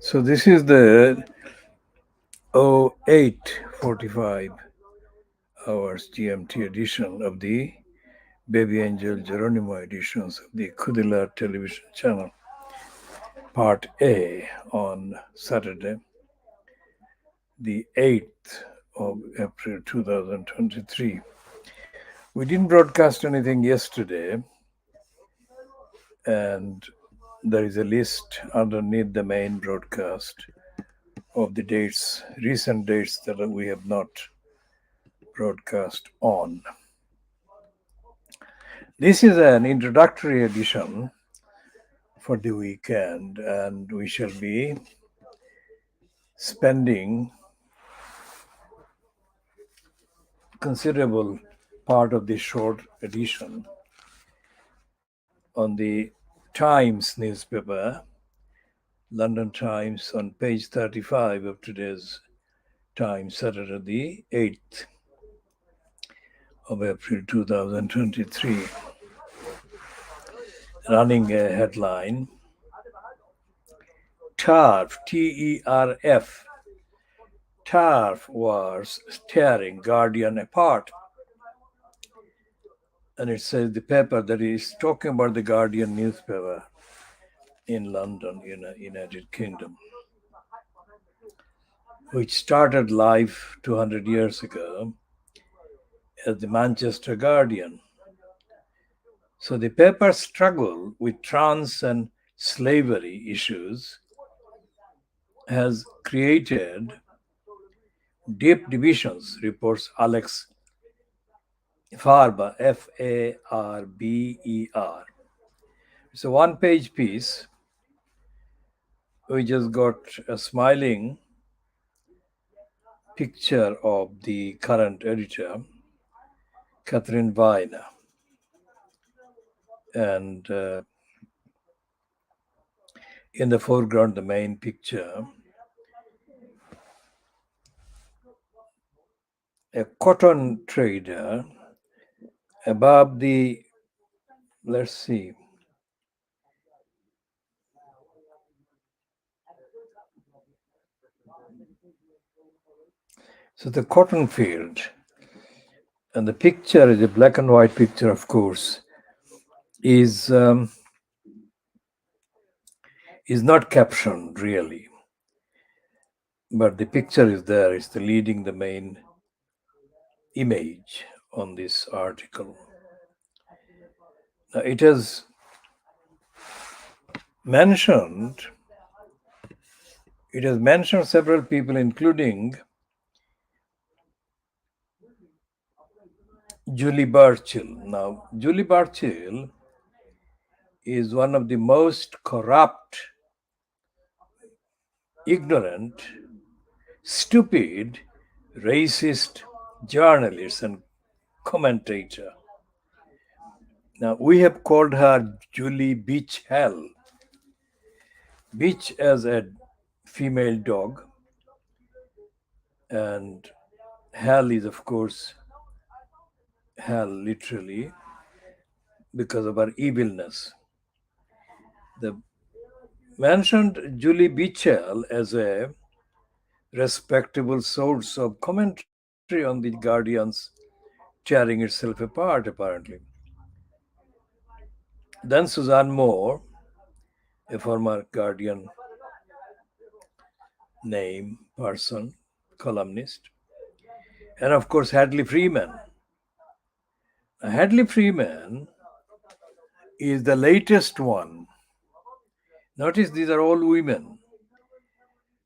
So this is the 08:45 hours GMT edition of the Baby Angel Geronimo editions of the Khoodeelaar television channel, part A, on Saturday, the 8th of April 2023. We didn't broadcast anything yesterday, and there is a list underneath the main broadcast of the dates, recent dates that we have not broadcast on. This is an introductory edition for the weekend, and we shall be spending considerable part of this short edition on the Times newspaper, London Times, on page 35 of today's Times, Saturday the 8th of April 2023. Running a headline, TARF, TERF, TARF was tearing Guardian apart. And it says the paper that is talking about the Guardian newspaper in London, United Kingdom, which started life 200 years ago as the Manchester Guardian. So the paper struggle with trans and slavery issues has created deep divisions, reports Alex Farber, Farber. It's a one-page piece. We just got a smiling picture of the current editor, Catherine Viner. And in the foreground, the main picture, a cotton trader above the, let's see, so the cotton field, and the picture is a black and white picture, of course, is not captioned really, but the picture is there. It's the leading the main image on this article. Now, it has mentioned several people, including Julie Burchill. Now, Julie Burchill is one of the most corrupt, ignorant, stupid, racist journalist and commentator. Now, we have called her Julie Beach Hell. Beach as a female dog, and hell is, of course, hell literally, because of her evilness. The mentioned Julie Beachell as a respectable source of commentary on the Guardian's tearing itself apart, apparently. Then Suzanne Moore, a former Guardian name, person, columnist, and of course Hadley Freeman. Hadley Freeman is the latest one. Notice these are all women.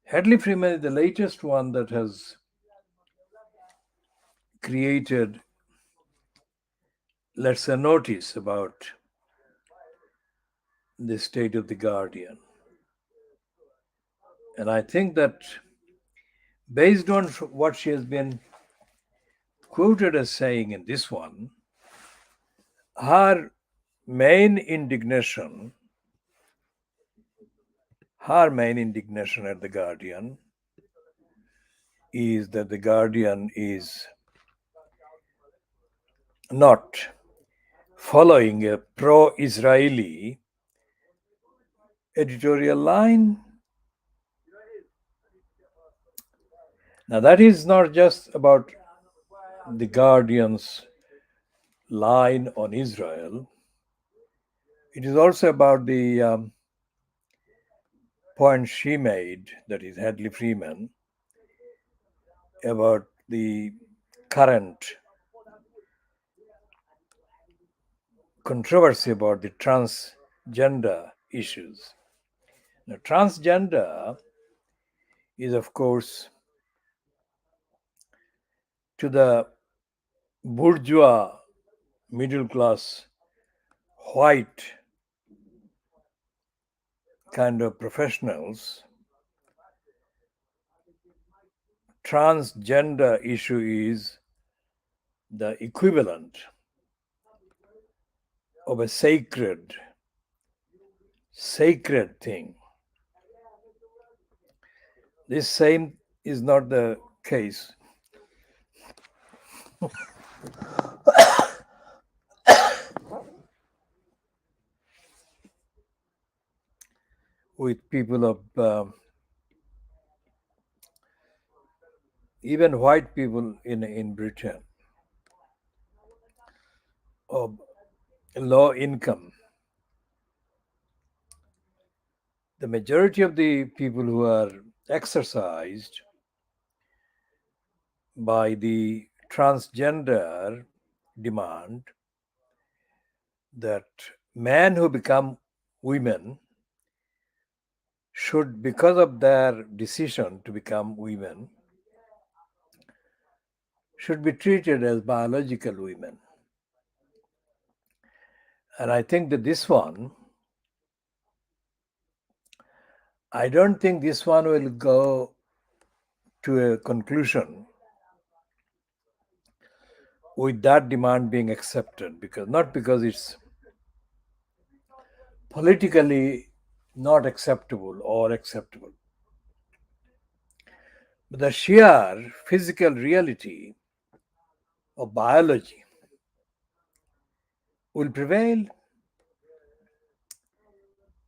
Hadley Freeman is the latest one that has created, let's say, notice about the state of the Guardian. And I think that based on what she has been quoted as saying in this one, her main indignation at the Guardian is that the Guardian is not following a pro Israeli editorial line. Now, that is not just about the Guardian's line on Israel, it is also about the point she made, that is Hadley Freeman, about the current controversy about the transgender issues. Now, transgender is, of course, to the bourgeois middle class white kind of professionals, transgender issue is the equivalent of a sacred thing. This same is not the case with people of even white people in Britain of low income. The majority of the people who are exercised by the transgender demand that men who become women should, because of their decision to become women, should be treated as biological women. And I think that I don't think this one will go to a conclusion with that demand being accepted, because not because it's politically not acceptable or acceptable, but the sheer physical reality of biology will prevail.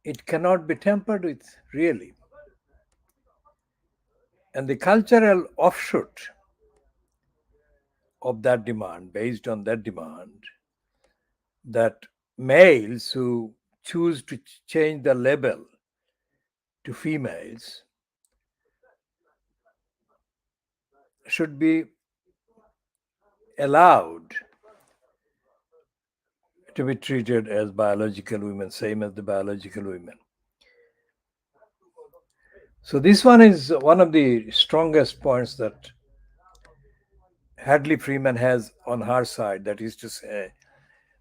It cannot be tampered with, really. And the cultural offshoot of that demand, based on that demand, that males who choose to change the label to females should be allowed to be treated as biological women, same as the biological women. So this one is one of the strongest points that Hadley Freeman has on her side, that is to say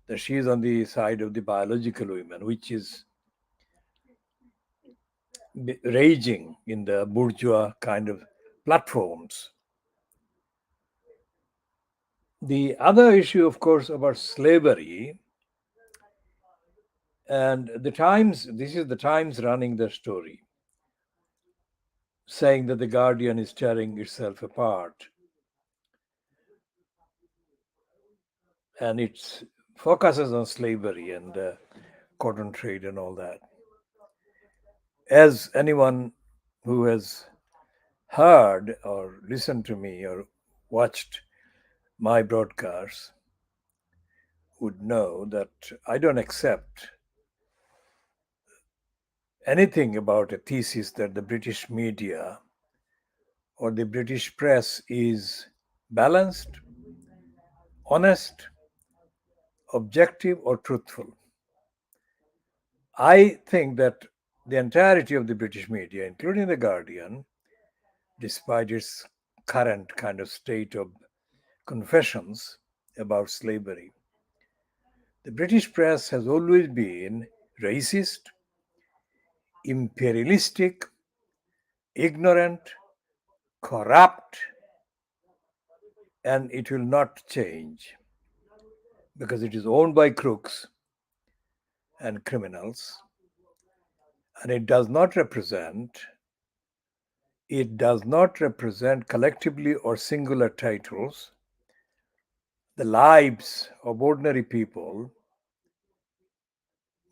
that she is on the side of the biological women, which is raging in the bourgeois kind of platforms. The other issue, of course, about slavery, and the Times, this is the Times running the story, saying that the Guardian is tearing itself apart. And it focuses on slavery and cotton trade and all that. As anyone who has heard or listened to me or watched my broadcasts would know that I don't accept anything about a thesis that the British media or the British press is balanced, honest, objective, or truthful. I think that the entirety of the British media, including The Guardian, despite its current kind of state of confessions about slavery, the British press has always been racist, imperialistic, ignorant, corrupt, and it will not change because it is owned by crooks and criminals, and it does not represent it does not represent collectively or singular titles the lives of ordinary people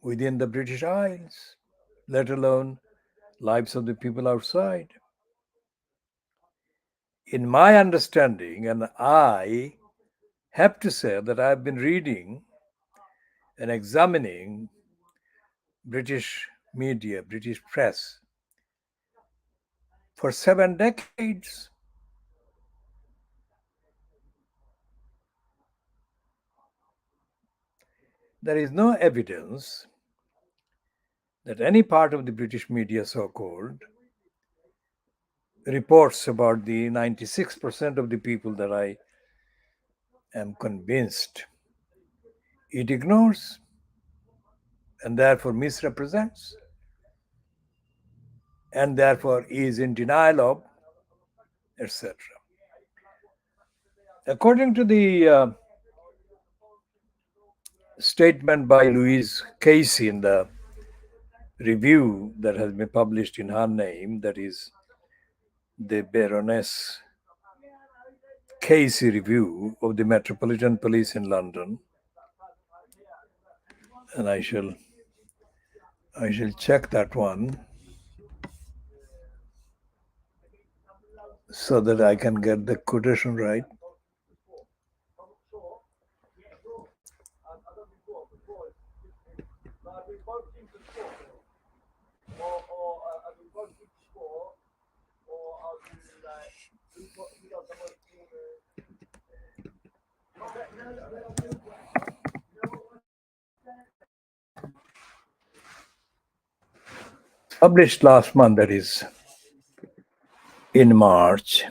within the British Isles, let alone lives of the people outside. In my understanding, and I have to say that I've been reading and examining British media, British press for 7 decades. There is no evidence that any part of the British media, so called, reports about the 96% of the people that I am convinced it ignores and therefore misrepresents and therefore is in denial of, etc. According to the statement by Louise Casey in the review that has been published in her name, that is the Baroness Casey review of the Metropolitan Police in London, and I shall check that one so that I can get the quotation right. Published last month, that is in March.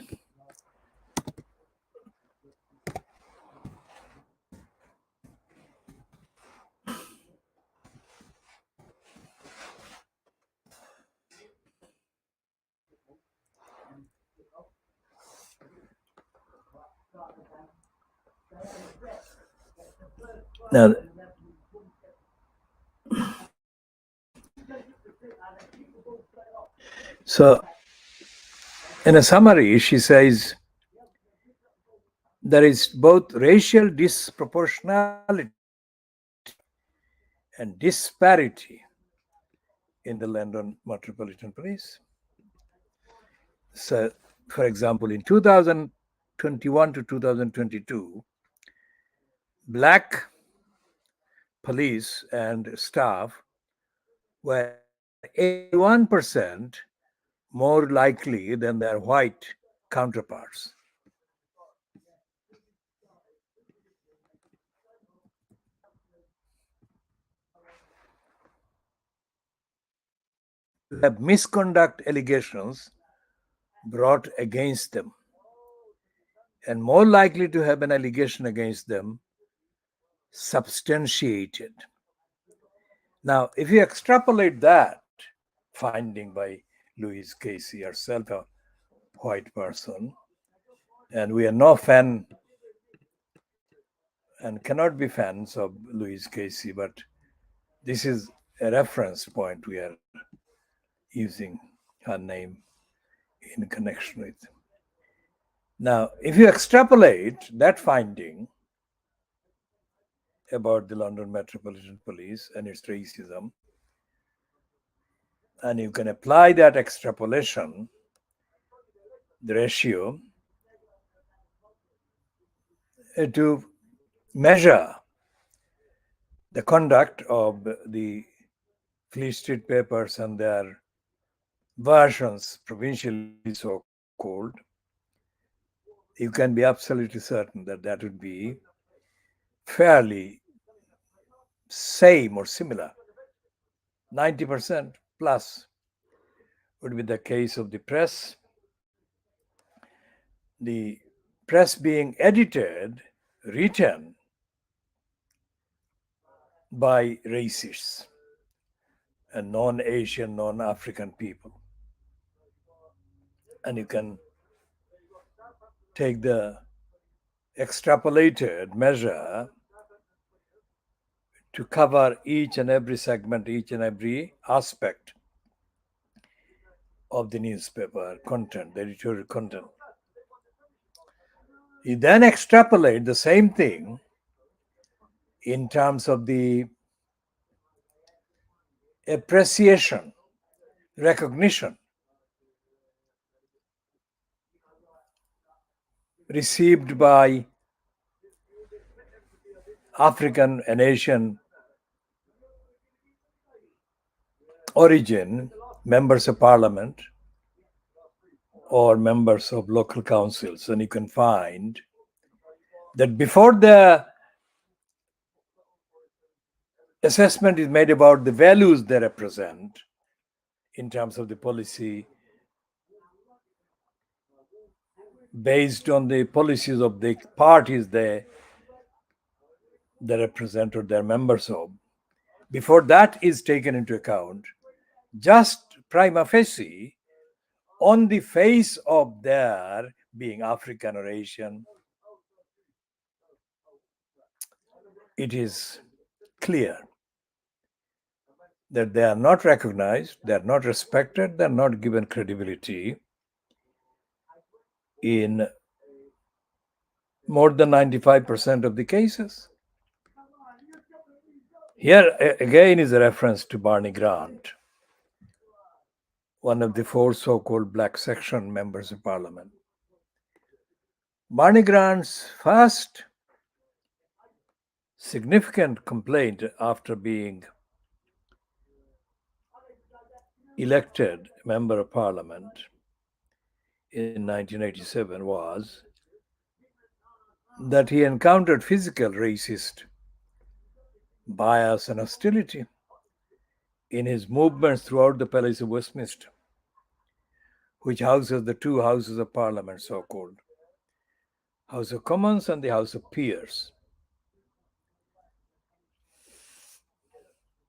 Now, so in a summary, she says there is both racial disproportionality and disparity in the London Metropolitan Police. So, for example, in 2021 to 2022, black police and staff were 81% more likely than their white counterparts. To have misconduct allegations brought against them, and more likely to have an allegation against them substantiated. Now, if you extrapolate that finding by Louise Casey, herself a white person, and we are no fan and cannot be fans of Louise Casey, but this is a reference point we are using her name in connection with. Now, if you extrapolate that finding about the London Metropolitan Police and its racism, and you can apply that extrapolation, the ratio, to measure the conduct of the Fleet Street papers and their versions, provincially so called, you can be absolutely certain that that would be fairly same or similar. 90% plus would be the case of the press. The press being edited, written by racists and non-Asian, non-African people. And you can take the extrapolated measure to cover each and every segment, each and every aspect of the newspaper content, the editorial content. You then extrapolate the same thing in terms of the appreciation, recognition received by African and Asian origin members of parliament or members of local councils. And you can find that before the assessment is made about the values they represent in terms of the policy based on the policies of the parties they represent or they're members of, before that is taken into account, just prima facie, on the face of their being African or Asian, it is clear that they are not recognized, they are not respected, they are not given credibility in more than 95% of the cases. Here again is a reference to Barney Grant, one of the four so-called black section members of parliament. Barney Grant's first significant complaint after being elected member of parliament in 1987 was that he encountered physical racist bias and hostility in his movements throughout the Palace of Westminster, which houses the two houses of parliament, so-called House of Commons and the House of Peers.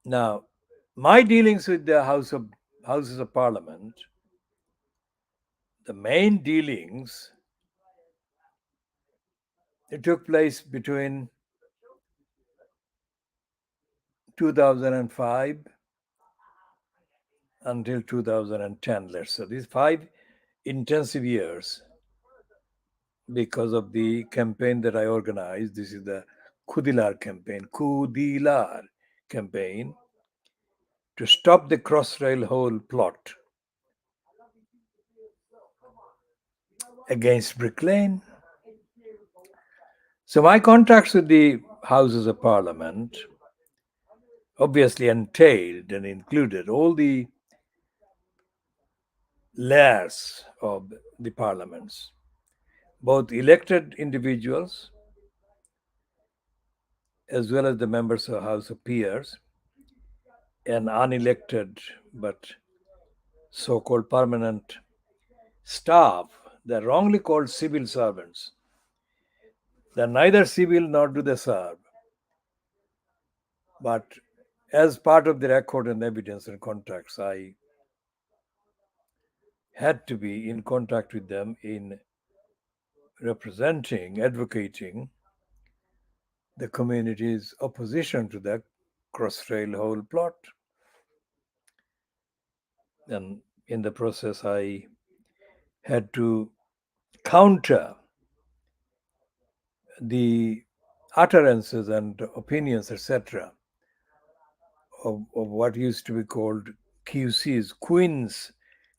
Now, my dealings with the Houses of Parliament, the main dealings, it took place between 2005 until 2010, let's say. These 5 intensive years because of the campaign that I organized. This is the Khoodeelaar campaign, Khoodeelaar campaign, to stop the Crossrail hole plot against Brick Lane. So my contacts with the Houses of Parliament obviously entailed and included all the layers of the parliaments, both elected individuals as well as the members of House of Peers and unelected but so-called permanent staff. They're wrongly called civil servants. They're neither civil nor do they serve. But as part of the record and evidence and contacts, I had to be in contact with them in representing, advocating the community's opposition to the Crossrail hole plot. And in the process, I had to counter the utterances and opinions, etc., of what used to be called QCs, Queen's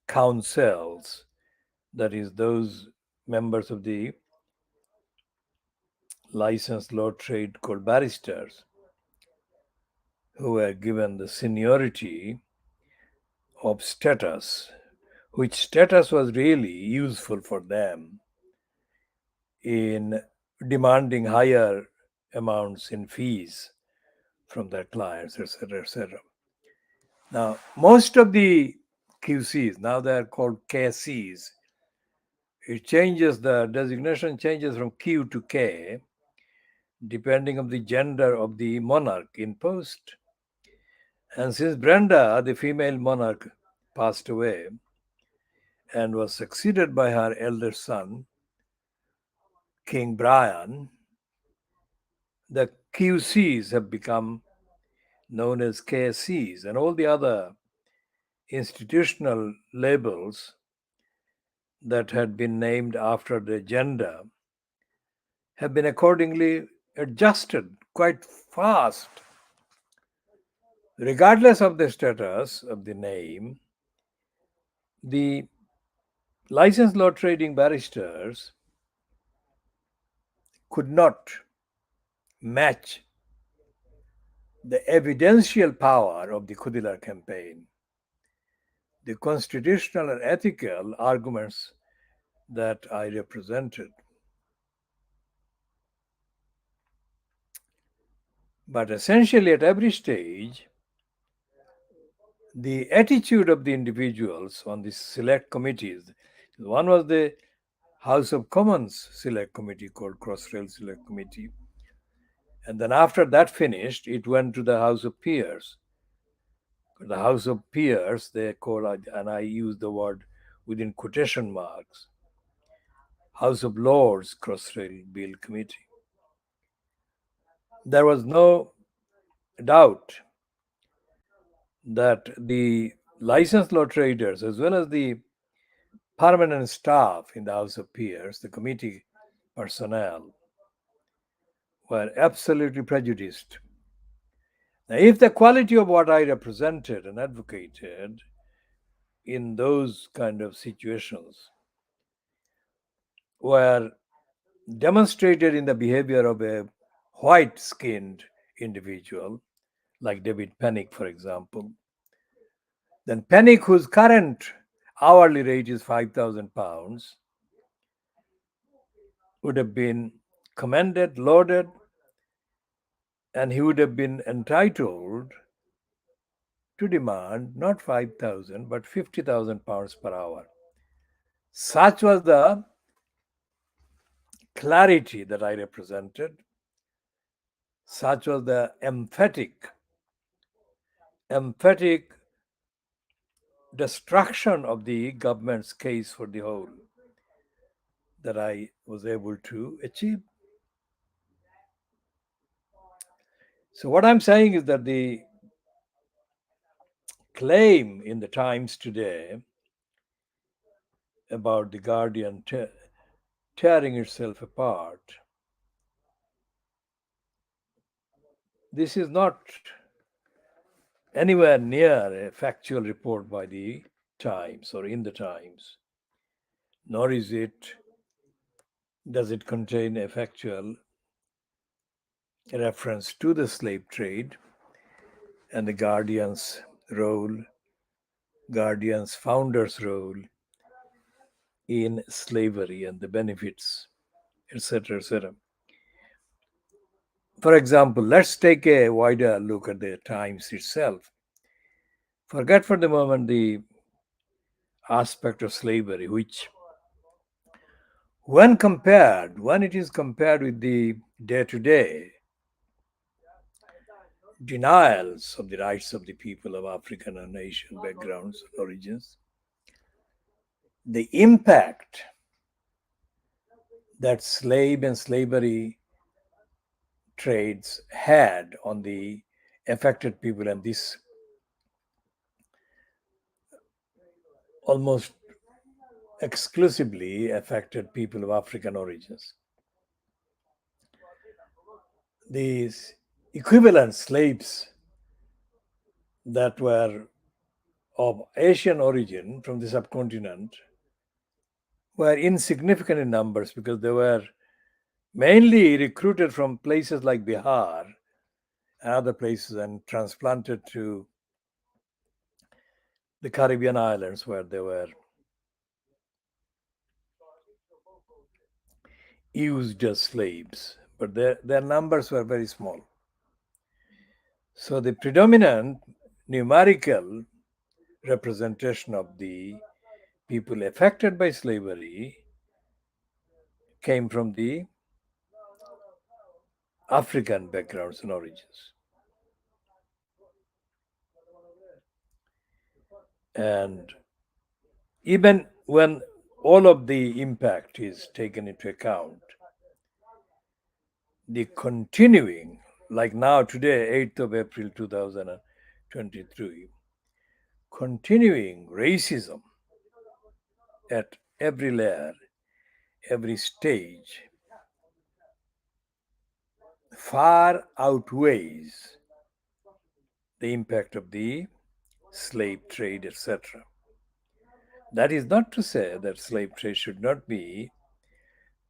Councils, that is, those members of the licensed law trade called barristers, who were given the seniority of status, which status was really useful for them in demanding higher amounts in fees from their clients, etc., etc. Now, most of the QCs, now they are called KCs, it changes, the designation changes from Q to K, depending on the gender of the monarch in post. And since Brenda, the female monarch, passed away and was succeeded by her elder son, King Brian, the QCs have become known as KCs, and all the other institutional labels that had been named after the gender have been accordingly adjusted quite fast, regardless of the status of the name. The licensed law trading barristers could not match the evidential power of the Khoodeelaar campaign, the constitutional and ethical arguments that I represented. But essentially, at every stage, the attitude of the individuals on the select committees, one was the House of Commons Select Committee called Crossrail Select Committee. And then after that finished, it went to the House of Peers. The House of Peers, they call, and I use the word within quotation marks, House of Lords Crossrail Bill Committee. There was no doubt that the licensed law traders, as well as the permanent staff in the House of Peers, the committee personnel, were absolutely prejudiced. Now, if the quality of what I represented and advocated in those kind of situations were demonstrated in the behavior of a white skinned individual, like David Penick, for example, then Penick, whose current hourly rate is £5,000, would have been commended, lauded, and he would have been entitled to demand not 5,000 but £50,000 per hour. Such was the clarity that I represented, such was the emphatic destruction of the government's case for the whole that I was able to achieve. So, what I'm saying is that the claim in the Times today about the Guardian tearing itself apart, this is not anywhere near a factual report by the Times or in the Times, nor does it contain a factual reference to the slave trade and the Guardian's founder's role in slavery and the benefits, etc., etc. For example, let's take a wider look at the Times itself. Forget for the moment the aspect of slavery, which, when it is compared with the day to day denials of the rights of the people of African and Asian backgrounds and origins, the impact that slave and slavery trades had on the affected people, and this almost exclusively affected people of African origins. These equivalent slaves that were of Asian origin from the subcontinent were insignificant in numbers because they were mainly recruited from places like Bihar and other places and transplanted to the Caribbean islands where they were used as slaves, but their numbers were very small. So the predominant numerical representation of the people affected by slavery came from the African backgrounds and origins. And even when all of the impact is taken into account, the like now today, 8th of April 2023, continuing racism at every layer, every stage, far outweighs the impact of the slave trade, etc. That is not to say that slave trade should not be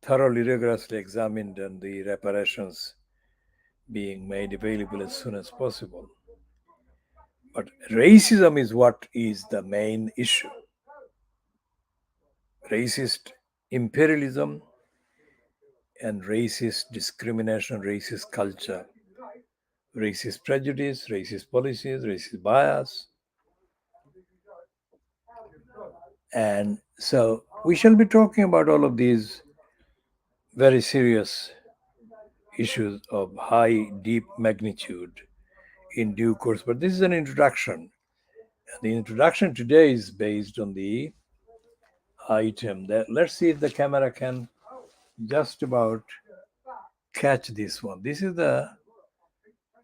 thoroughly, rigorously examined and the reparations being made available as soon as possible. But racism is what is the main issue. Racist imperialism and racist discrimination, racist culture, racist prejudice, racist policies, racist bias. And so we shall be talking about all of these very serious issues of high, deep magnitude in due course. But this is an introduction. The introduction today is based on the item that, let's see if the camera can just about catch this one. This is the,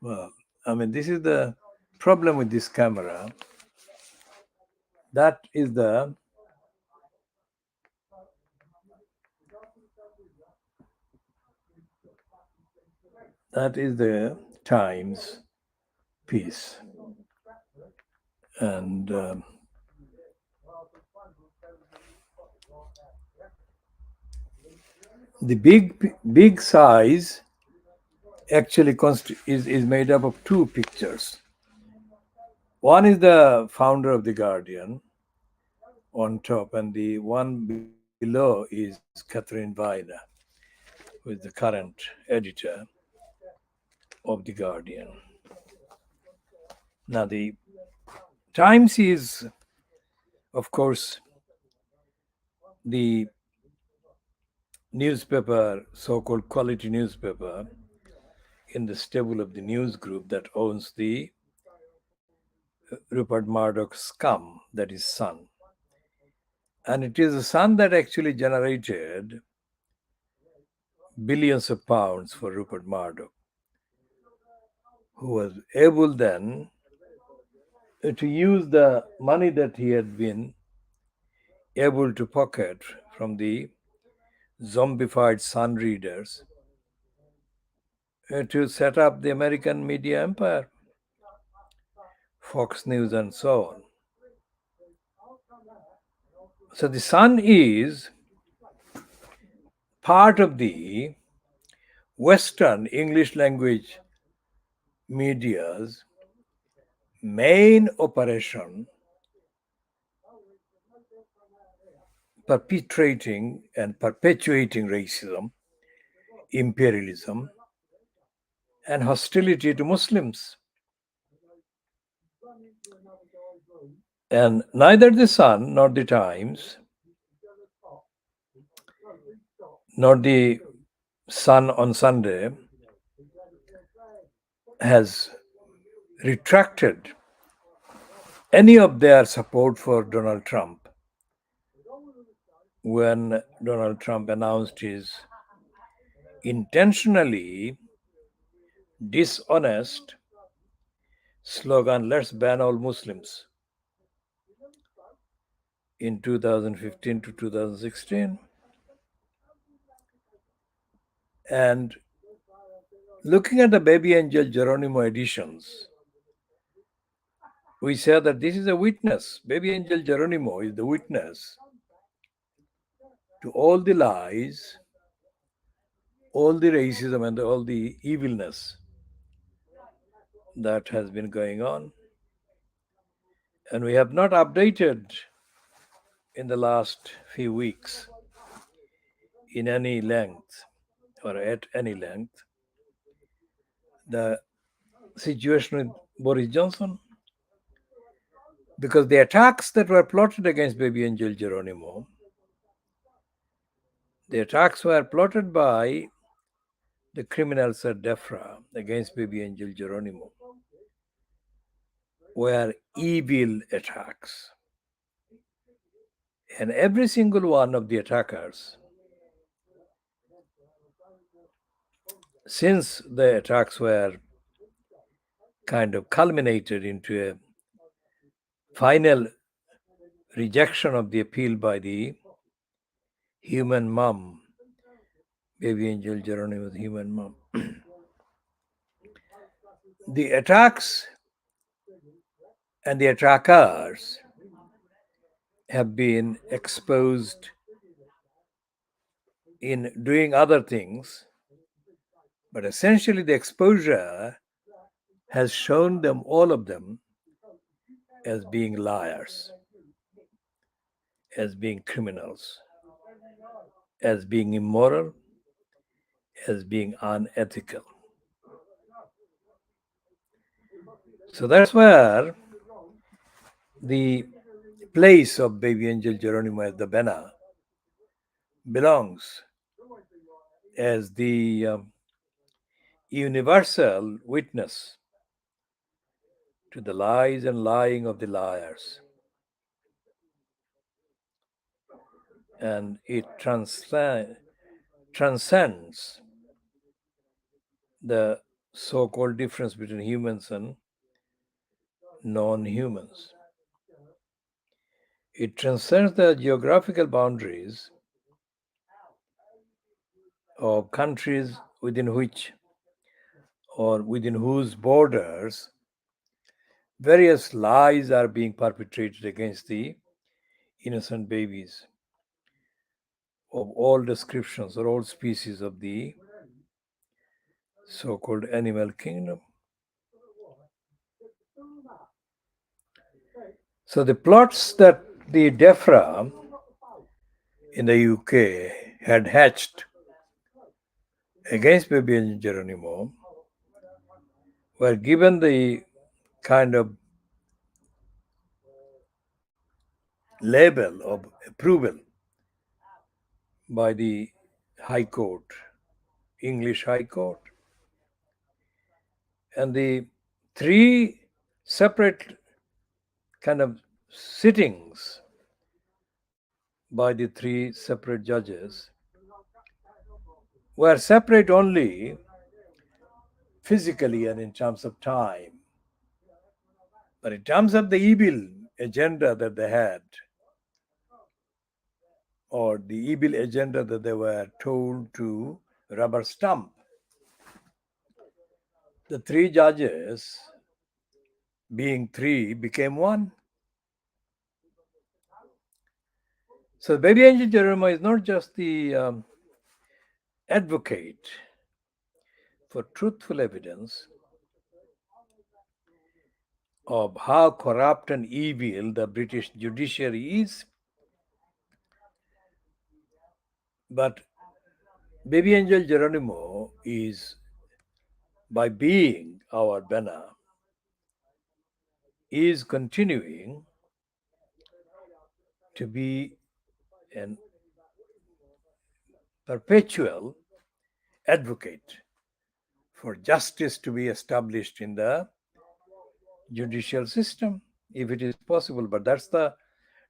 well, this is the problem with this camera. That is the Times piece, and the big size actually is made up of two pictures. One is the founder of the Guardian on top, and the one below is Catherine Weiner, who is the current editor of the Guardian. Now, the Times is, of course, the newspaper, so-called quality newspaper, in the stable of the news group that owns the Rupert Murdoch's scum, that is Sun. And it is the Sun that actually generated billions of pounds for Rupert Murdoch, who was able then to use the money that he had been able to pocket from the zombified Sun readers to set up the American media empire, Fox News, and so on. So the Sun is part of the Western English language media's main operation perpetrating and perpetuating racism, imperialism, and hostility to Muslims. And neither the Sun nor the Times nor the Sun on Sunday has retracted any of their support for Donald Trump when Donald Trump announced his intentionally dishonest slogan, "Let's ban all Muslims," in 2015 to 2016. And looking at the Baby Angel Geronimo editions, we say that this is a witness. Baby Angel Geronimo is the witness to all the lies, all the racism, and all the evilness that has been going on. And we have not updated in the last few weeks in any length or at any length the situation with Boris Johnson, because the attacks that were plotted against Baby Angel Geronimo, the attacks were plotted by the criminal Sir Defra against Baby Angel Geronimo, were evil attacks. And every single one of the attackers, since the attacks were kind of culminated into a final rejection of the appeal by the human mom, baby angel Geronimo's human mom. The attacks and the attackers have been exposed in doing other things, but essentially the exposure has shown them, all of them, as being liars, as being criminals, as being immoral, as being unethical. So that's where the place of baby angel Geronimo as the Bena belongs, as the universal witness to the lies and lying of the liars. And it transcends the so-called difference between humans and non-humans. It transcends the geographical boundaries of countries within which or within whose borders various lies are being perpetrated against the innocent babies of all descriptions or all species of the so-called animal kingdom. So the plots that the DEFRA in the UK had hatched against baby angel Geronimo were given the kind of label of approval by the High Court, English High Court. And the three separate kind of sittings by the three separate judges were separate only physically and in terms of time. But in terms of the evil agenda that they had, or the evil agenda that they were told to rubber stamp, the three judges, being three, became one. So baby angel Geronimo is not just the advocate for truthful evidence of how corrupt and evil the British judiciary is, but baby angel Geronimo is, by being our Bena, is continuing to be an perpetual advocate for justice to be established in the judicial system, if it is possible. But that's the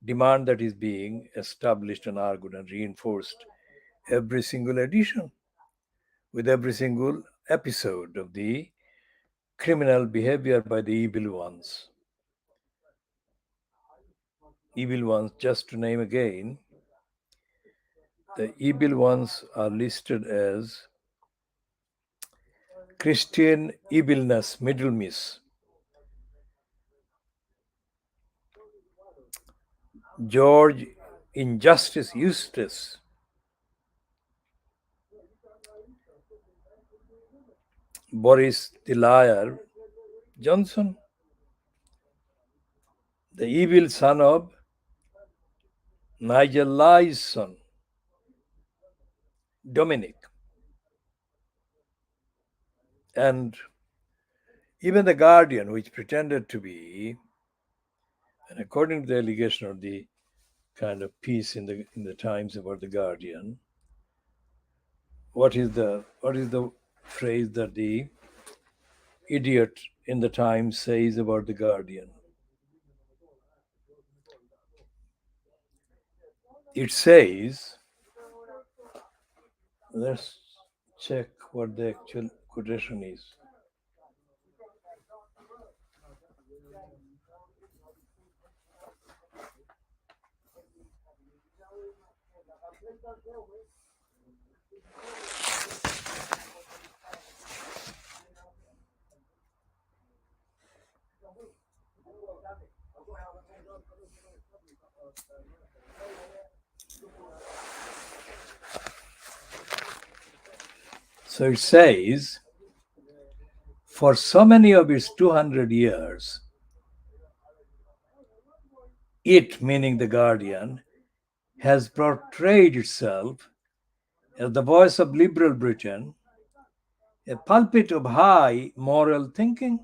demand that is being established and argued and reinforced every single edition, with every single episode of the criminal behavior by the evil ones. Evil ones, just to name again, the evil ones are listed as Christian evilness, middle miss, George injustice, Eustace, Boris the liar, Johnson, the evil son of Nigel Lie's son, Dominic, and even the Guardian, which pretended to be, and according to the allegation of the kind of piece in the Times about the Guardian, what is the phrase that the idiot in the Times says about the Guardian? It says, let's check what the actual quotation is. So it says, for so many of its 200 years, it, meaning the Guardian, has portrayed itself as the voice of liberal Britain, a pulpit of high moral thinking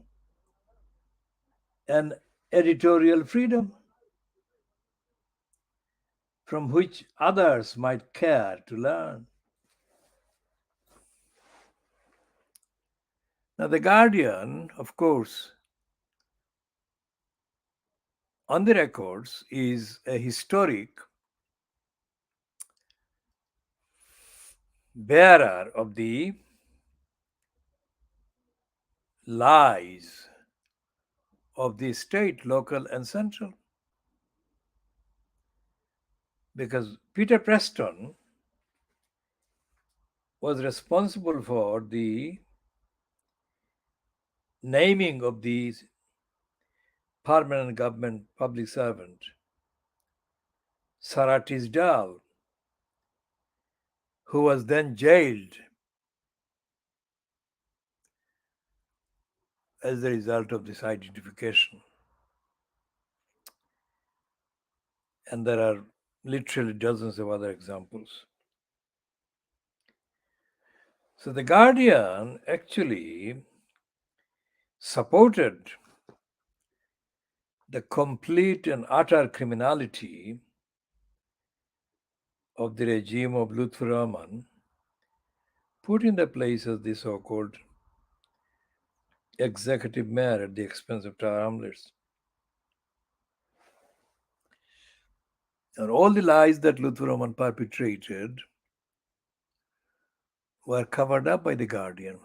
and editorial freedom from which others might care to learn. Now, the Guardian, of course, on the records, is a historic bearer of the lies of the state, local, and central. Because Peter Preston was responsible for the naming of the permanent government public servant, Sarah Tisdale, who was then jailed as a result of this identification. And there are literally dozens of other examples. So the Guardian actually supported the complete and utter criminality of the regime of Lutfur Rahman, put in the place of the so-called executive mayor at the expense of Tower Hamlets. And all the lies that Lutfur Rahman perpetrated were covered up by the Guardian.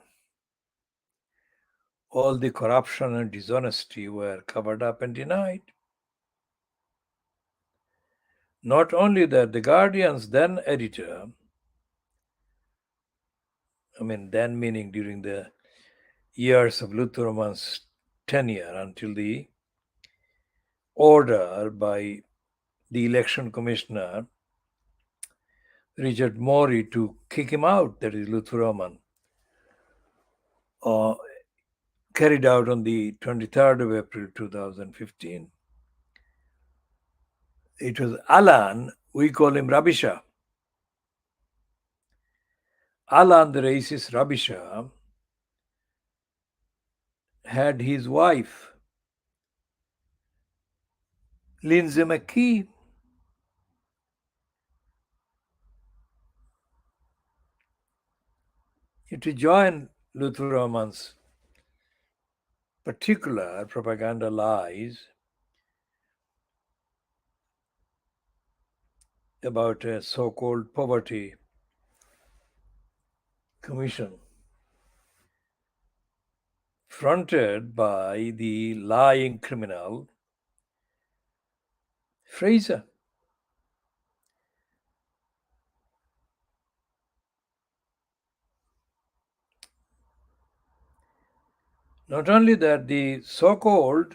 All the corruption and dishonesty were covered up and denied. Not only that, the Guardian's then editor, then meaning during the years of Lutfur Rahman's tenure until the order by the election commissioner Richard Morey to kick him out, that is Lutfur Rahman, carried out on the 23rd of April 2015. It was Alan, we call him Rabbi Shah. Alan, the racist Rabbi Shah, had his wife, Lindsay McKee, to join Lutfur Rahman's particular propaganda lies about a so-called poverty commission fronted by the lying criminal Fraser. Not only that, the so-called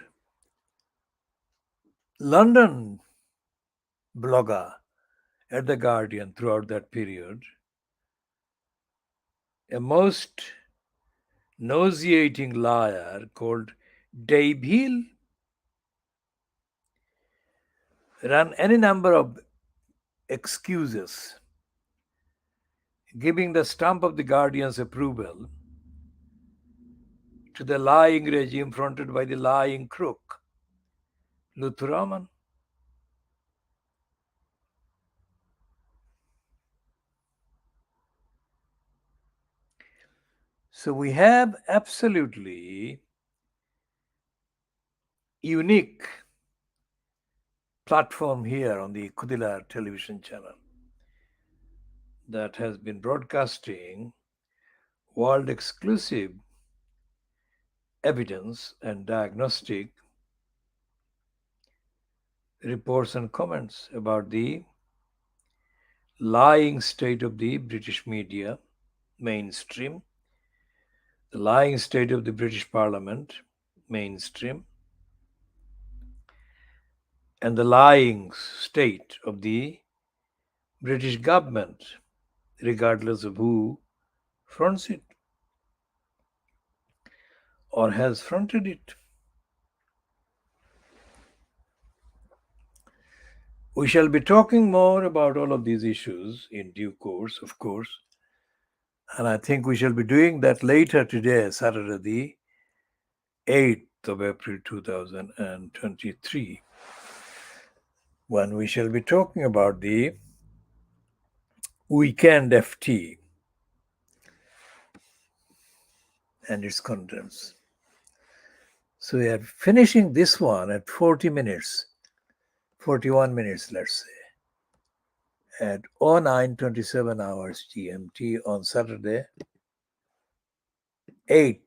London blogger at The Guardian throughout that period, a most nauseating liar called Dave Hill, ran any number of excuses, giving the stamp of The Guardian's approval to the lying regime fronted by the lying crook, Lutfur Rahman. So we have absolutely unique platform here on the Khoodeelaar television channel that has been broadcasting world exclusive evidence and diagnostic reports and comments about the lying state of the British media, mainstream, the lying state of the British Parliament, mainstream, and the lying state of the British government, regardless of who fronts it or has fronted it. We shall be talking more about all of these issues in due course, of course, and I think we shall be doing that later today, Saturday, the 8th of April 2023, when we shall be talking about the weekend FT and its contents. So we are finishing this one at 40 minutes, 41 minutes, let's say, at 09:27 hours GMT on Saturday, 8th